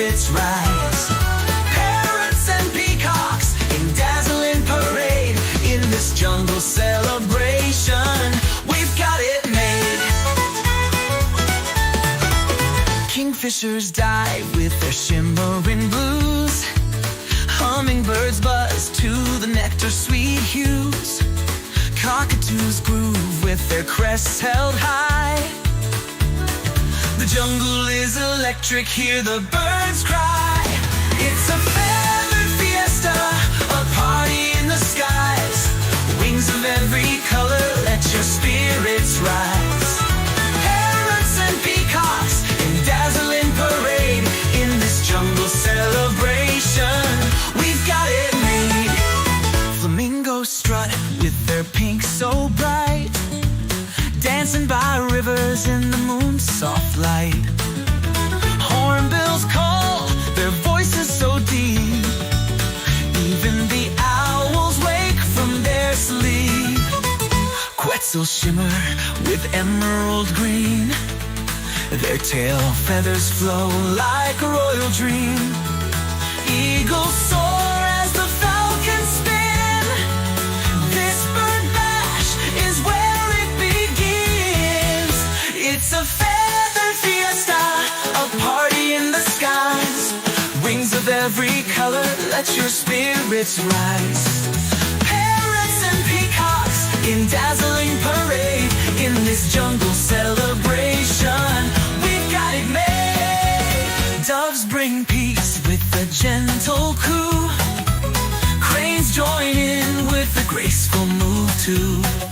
spirits rise. Parrots and peacocks in dazzling parade. In this jungle celebration, we've got it made. Kingfishers dive with their shimmering blues. Hummingbirds buzz to the nectar sweet hues. Cockatoos groove with their crests held high. The jungle is electric, hear the birds cry. It's a feathered fiesta, a party in the skies. Wings of every color, let your spirits rise. Parrots and peacocks in dazzling parade. In this jungle celebration, we've got it made. Flamingos strut with their pink so bright, dancing by rivers in the moon's soft light. Hornbills call, their voices so deep. Even the owls wake from their sleep. Quetzals shimmer with emerald green. Their tail feathers flow like a royal dream. Eagles soar as the falcons spin. This bird bash is where it begins. It's a feathered fiesta, a party in the skies. Wings of every color, let your spirits rise. Parrots and peacocks in dazzling parade. In this jungle celebration, we've got it made. Doves bring peace with a gentle coo. Cranes join in with a graceful move too.